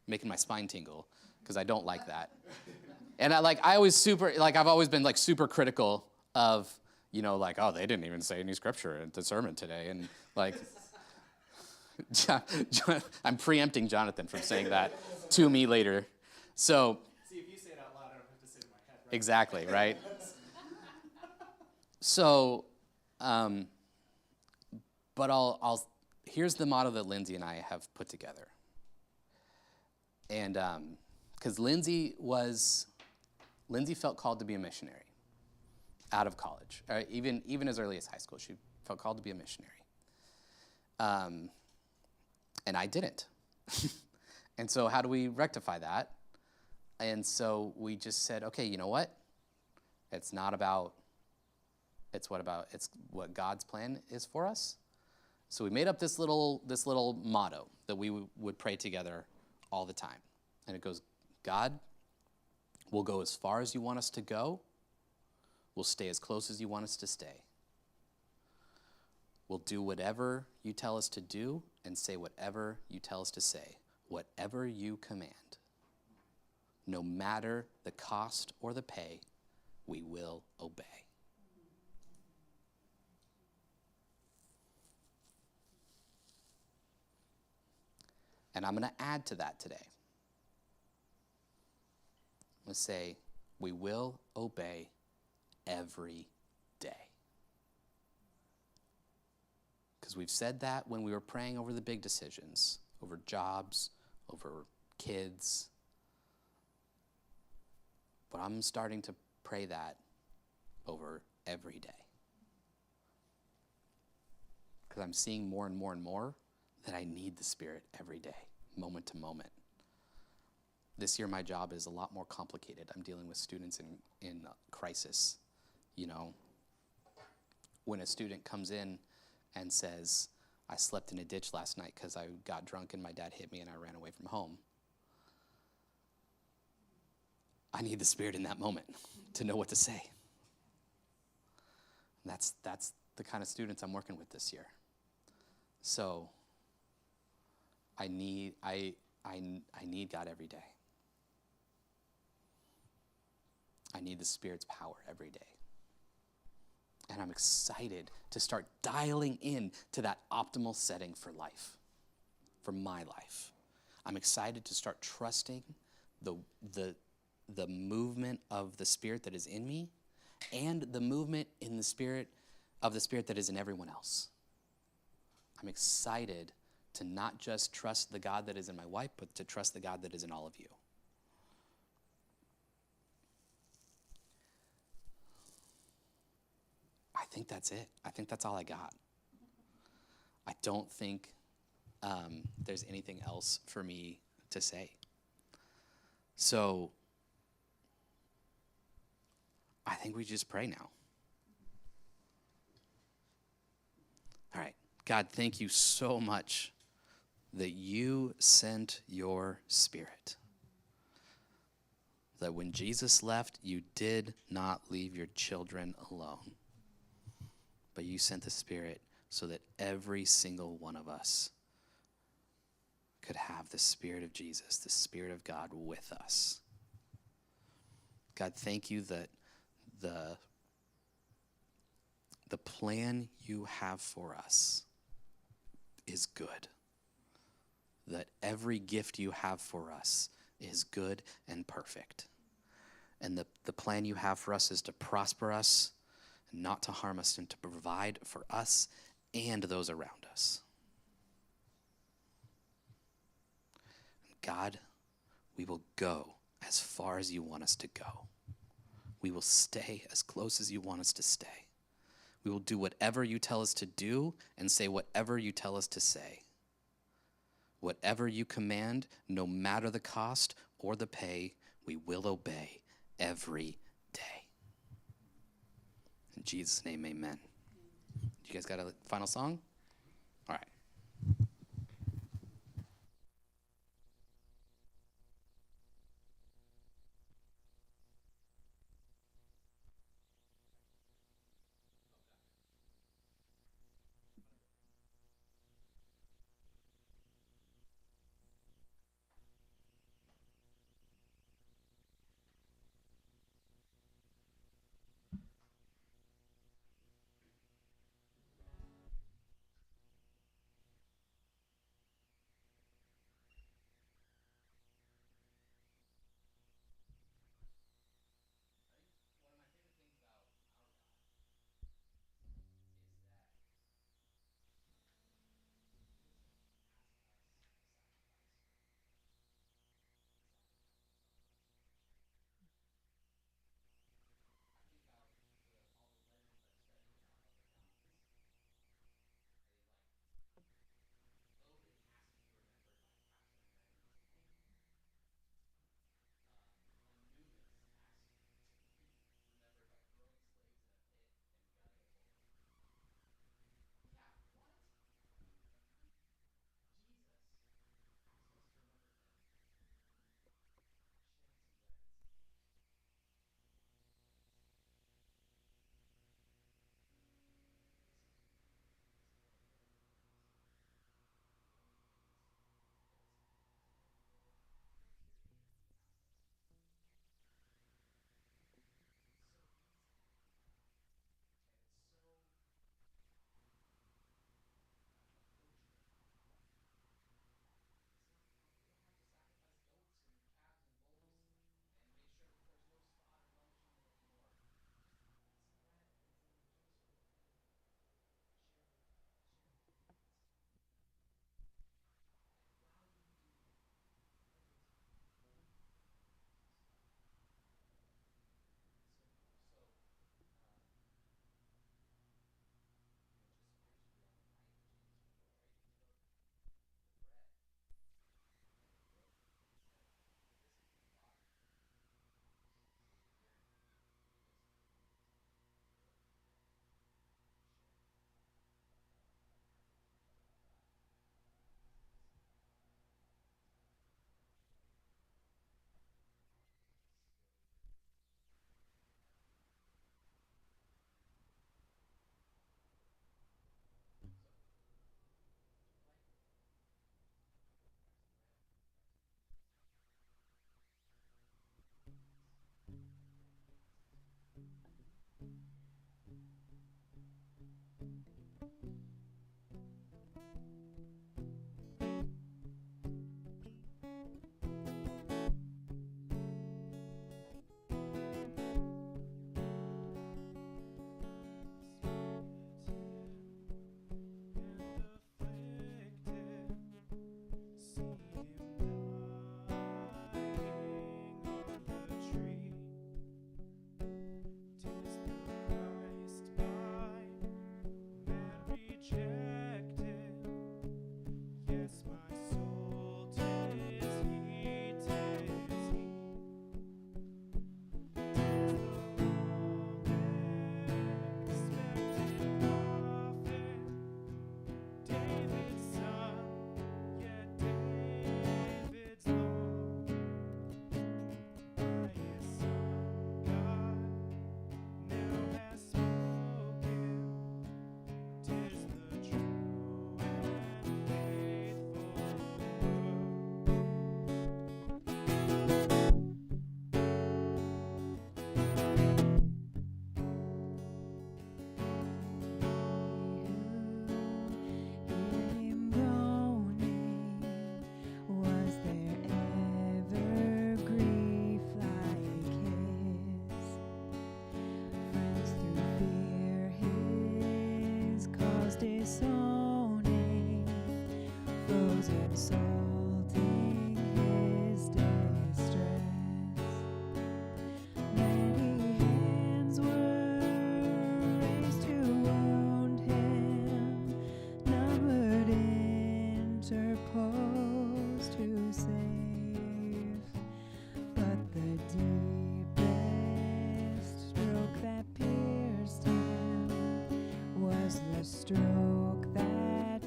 making my spine tingle, because I don't like that. And I've always been like super critical of, like, oh, they didn't even say any scripture in the sermon today. And like, I'm preempting Jonathan from saying that to me later. So, See, if you say it out loud, I don't have to say it in my head, right? Exactly, right? So, but here's the motto that Lindsay and I have put together. And because Lindsay felt called to be a missionary out of college, even as early as high school, she felt called to be a missionary. And I didn't. And so how do we rectify that? And so we just said, okay, you know what? It's what God's plan is for us. So we made up this little motto that we would pray together all the time. And it goes, God, we'll go as far as you want us to go. We'll stay as close as you want us to stay. We'll do whatever you tell us to do and say whatever you tell us to say, whatever you command. No matter the cost or the pay, we will obey. And I'm going to add to that today. I'm going to say, we will obey every day. Because we've said that when we were praying over the big decisions, over jobs, over kids. But I'm starting to pray that over every day. Because I'm seeing more and more and more that I need the Spirit every day, moment to moment. This year, my job is a lot more complicated. I'm dealing with students in crisis. You know, when a student comes in and says, I slept in a ditch last night because I got drunk and my dad hit me and I ran away from home. I need the Spirit in that moment to know what to say. That's the kind of students I'm working with this year. So I need God every day. I need the Spirit's power every day. And I'm excited to start dialing in to that optimal setting for life, for my life. I'm excited to start trusting the movement of the Spirit that is in me and the movement in the Spirit of the Spirit that is in everyone else. I'm excited to not just trust the God that is in my wife, but to trust the God that is in all of you. I think that's it. I think that's all I got. I don't think there's anything else for me to say. So I think we just pray now. All right. God, thank you so much that you sent your Spirit. That when Jesus left, you did not leave your children alone. But you sent the Spirit so that every single one of us could have the Spirit of Jesus, the Spirit of God with us. God, thank you that the plan you have for us is good. That every gift you have for us is good and perfect. And the plan you have for us is to prosper us, not to harm us, and to provide for us and those around us. God, we will go as far as you want us to go. We will stay as close as you want us to stay. We will do whatever you tell us to do and say whatever you tell us to say. Whatever you command, no matter the cost or the pay, we will obey every day. In Jesus' name, amen. You guys got a final song? All right.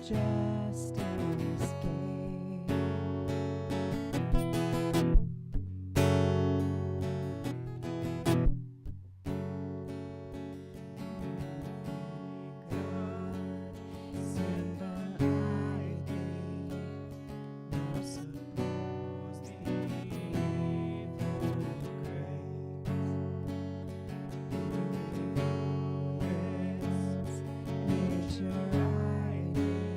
just escape. Nature riding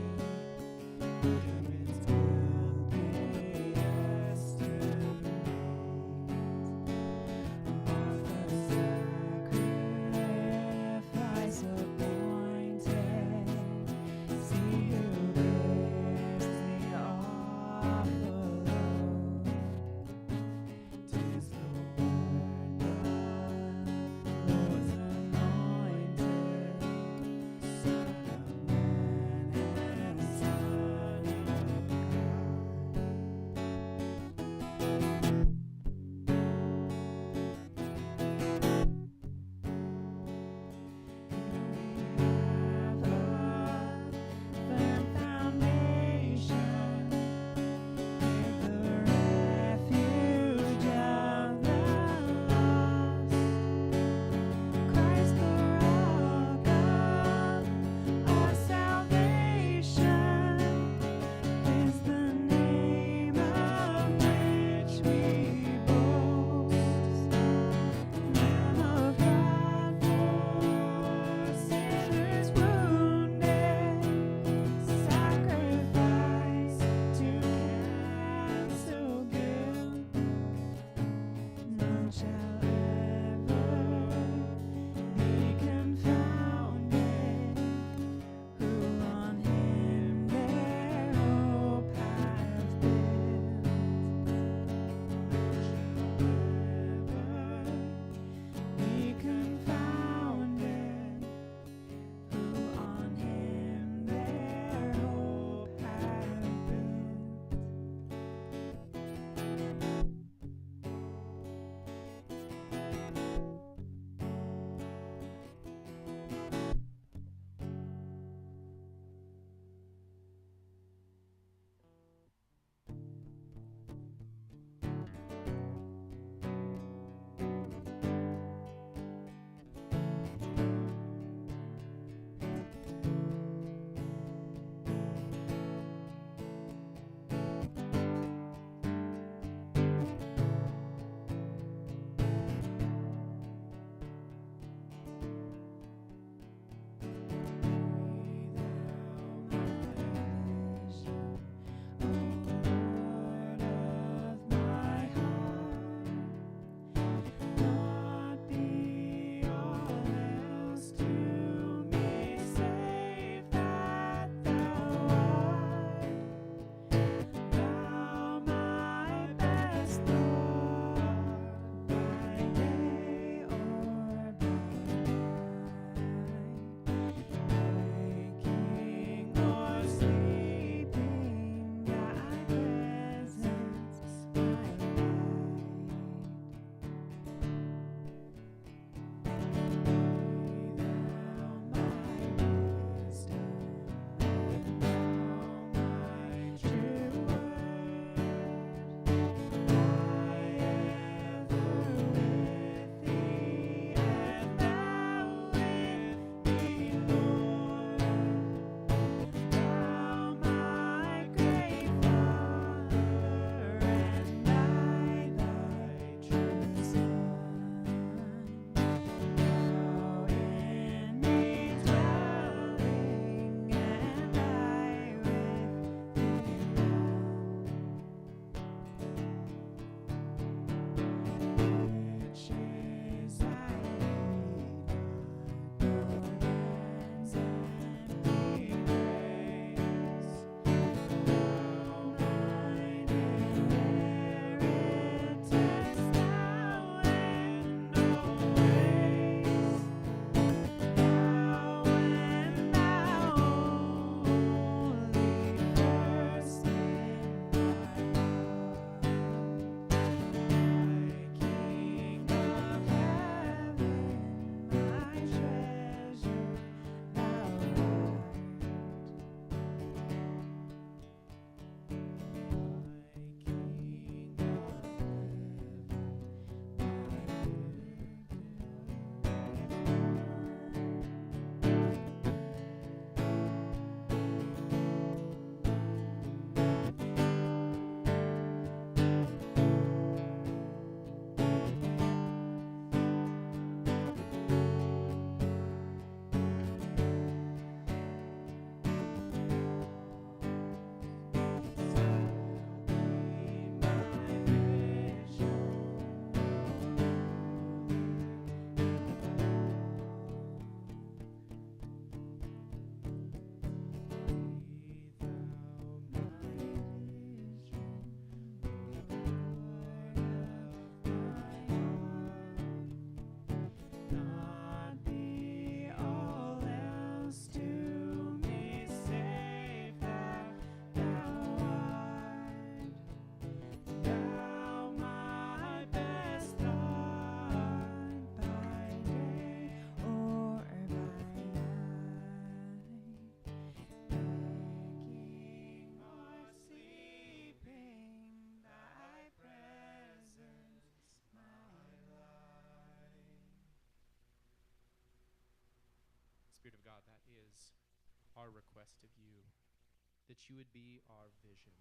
that you would be our vision,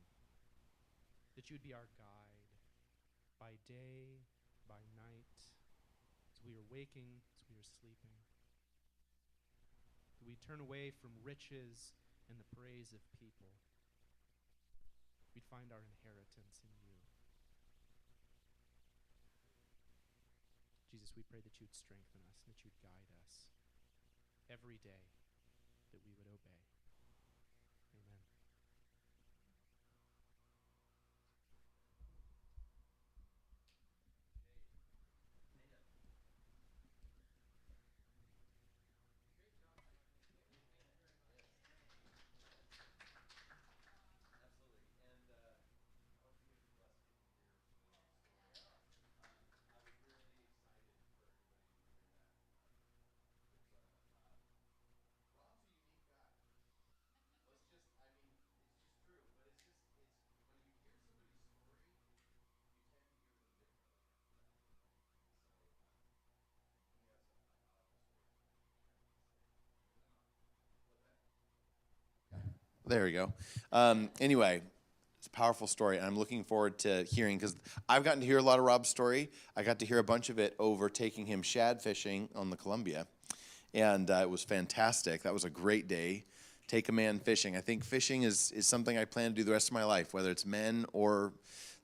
that you would be our guide by day, by night, as we are waking, as we are sleeping. That we turn away from riches and the praise of people. We'd find our inheritance in you. Jesus, we pray that you would strengthen us and that you would guide us every day, that we would obey. Amen. There we go. Anyway, it's a powerful story, and I'm looking forward to hearing, because I've gotten to hear a lot of Rob's story. I got to hear a bunch of it over taking him shad fishing on the Columbia, and it was fantastic. That was a great day. Take a man fishing. I think fishing is something I plan to do the rest of my life, whether it's men or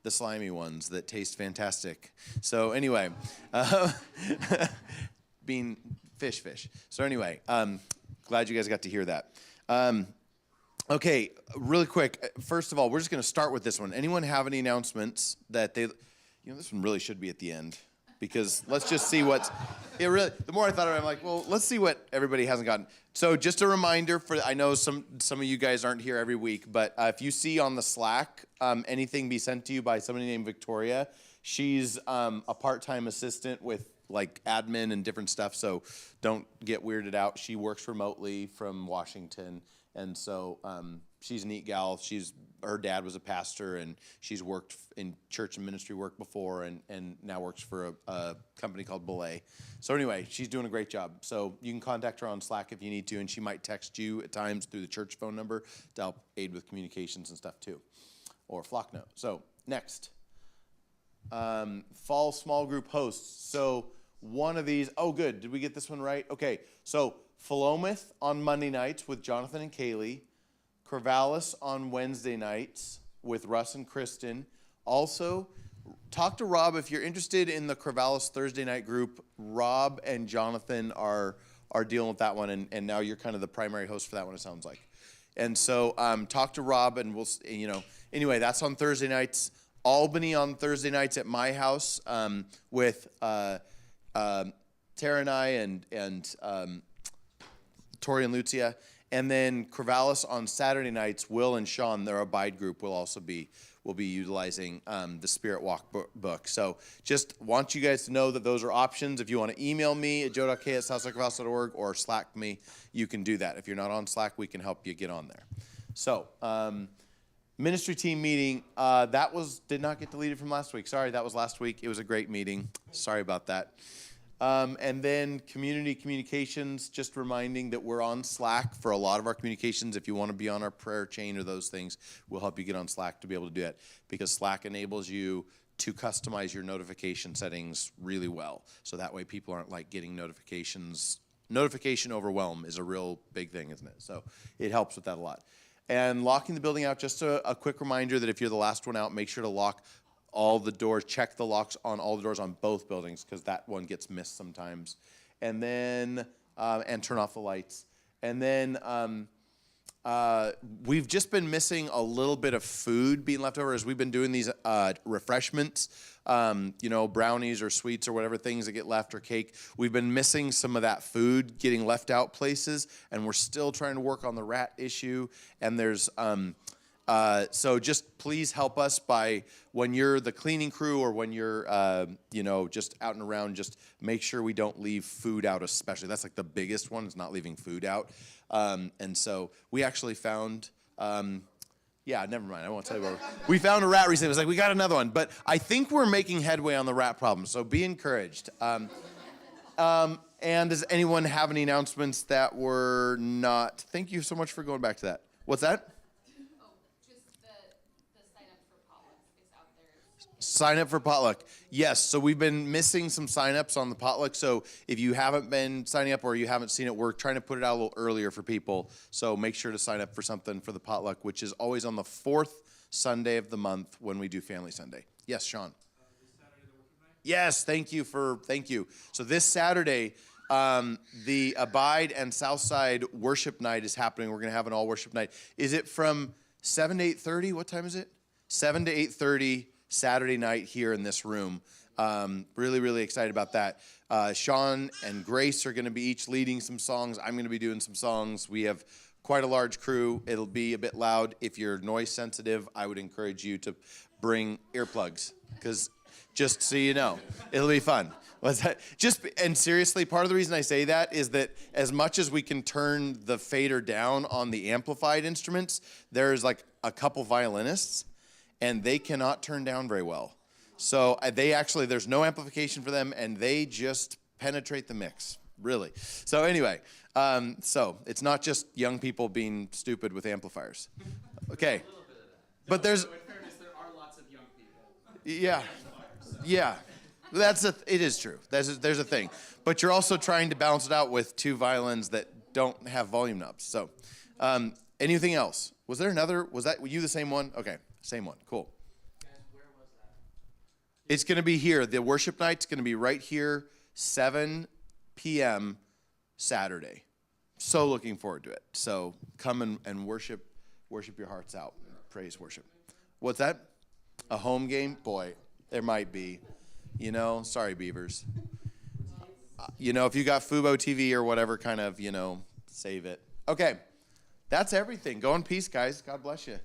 the slimy ones that taste fantastic. So anyway, being fish. So anyway, glad you guys got to hear that. Okay, really quick. First of all, we're just going to start with this one. Anyone have any announcements that this one really should be at the end, because let's just see what's, the more I thought about it, I'm like, well, let's see what everybody hasn't gotten. So just a reminder I know some of you guys aren't here every week, but if you see on the Slack anything be sent to you by somebody named Victoria, she's a part-time assistant with like admin and different stuff, so don't get weirded out. She works remotely from Washington. And so she's a neat gal. Her dad was a pastor, and she's worked in church and ministry work before, and now works for a company called Belay. So anyway, she's doing a great job. So you can contact her on Slack if you need to, and she might text you at times through the church phone number to help aid with communications and stuff too, or Flocknote. So next, fall small group hosts. So one of these, oh good, did we get this one right? Okay, so Philomath on Monday nights with Jonathan and Kaylee. Corvallis on Wednesday nights with Russ and Kristen. Also, talk to Rob if you're interested in the Corvallis Thursday night group. Rob and Jonathan are dealing with that one, and now you're kind of the primary host for that one, it sounds like. And so talk to Rob, and we'll, anyway, that's on Thursday nights. Albany on Thursday nights at my house with Tara and I and Tori and Lucia. And then Corvallis on Saturday nights, Will and Sean, their Abide group, will be utilizing the Spirit Walk book. So just want you guys to know that those are options. If you want to email me at joe.k@southsidecorvallis.org or Slack me, you can do that. If you're not on Slack, we can help you get on there. So ministry team meeting, did not get deleted from last week. Sorry, that was last week. It was a great meeting. Sorry about that. And then community communications, just reminding that we're on Slack for a lot of our communications. If you want to be on our prayer chain or those things, we'll help you get on Slack to be able to do it, because Slack enables you to customize your notification settings really well. So that way people aren't like getting notifications. Notification overwhelm is a real big thing, isn't it? So it helps with that a lot. And locking the building out, just a quick reminder that if you're the last one out, make sure to lock all the doors, check the locks on all the doors on both buildings, because that one gets missed sometimes. And then, and turn off the lights. And then we've just been missing a little bit of food being left over as we've been doing these refreshments, brownies or sweets or whatever things that get left, or cake. We've been missing some of that food getting left out places, and we're still trying to work on the rat issue. And there's, so just please help us by, when you're the cleaning crew or when you're, just out and around, just make sure we don't leave food out especially. That's like the biggest one, is not leaving food out. And so we actually found, never mind. I won't tell you about it. We found a rat recently. It was like, we got another one. But I think we're making headway on the rat problem, so be encouraged. And does anyone have any announcements that were not? Thank you so much for going back to that. What's that? Sign up for potluck. Yes, so we've been missing some sign-ups on the potluck. So if you haven't been signing up or you haven't seen it, we're trying to put it out a little earlier for people. So make sure to sign up for something for the potluck, which is always on the fourth Sunday of the month when we do Family Sunday. Yes, Sean. Yes, thank you. So this Saturday, the Abide and Southside worship night is happening. We're going to have an all worship night. Is it from 7 to 8:30? What time is it? 7 to 8:30 Saturday night here in this room. Really, really excited about that. Sean and Grace are going to be each leading some songs. I'm going to be doing some songs. We have quite a large crew. It'll be a bit loud. If you're noise sensitive, I would encourage you to bring earplugs, because just so you know, it'll be fun. And seriously, part of the reason I say that is that as much as we can turn the fader down on the amplified instruments, there's like a couple violinists, and they cannot turn down very well. So there's no amplification for them, and they just penetrate the mix, really. So anyway, so it's not just young people being stupid with amplifiers. Okay. But there's... In fairness, there are lots of young people. Yeah. Yeah. It is true. There's a thing. But you're also trying to balance it out with two violins that don't have volume knobs. So anything else? Was that you the same one? Okay. Same one. Cool. Guys, where was that? It's going to be here. The worship night's going to be right here, 7 p.m. Saturday. So looking forward to it. So come and worship your hearts out. Praise worship. What's that? A home game? Boy, there might be. Sorry, Beavers. If you got Fubo TV or whatever, kind of, save it. Okay. That's everything. Go in peace, guys. God bless you.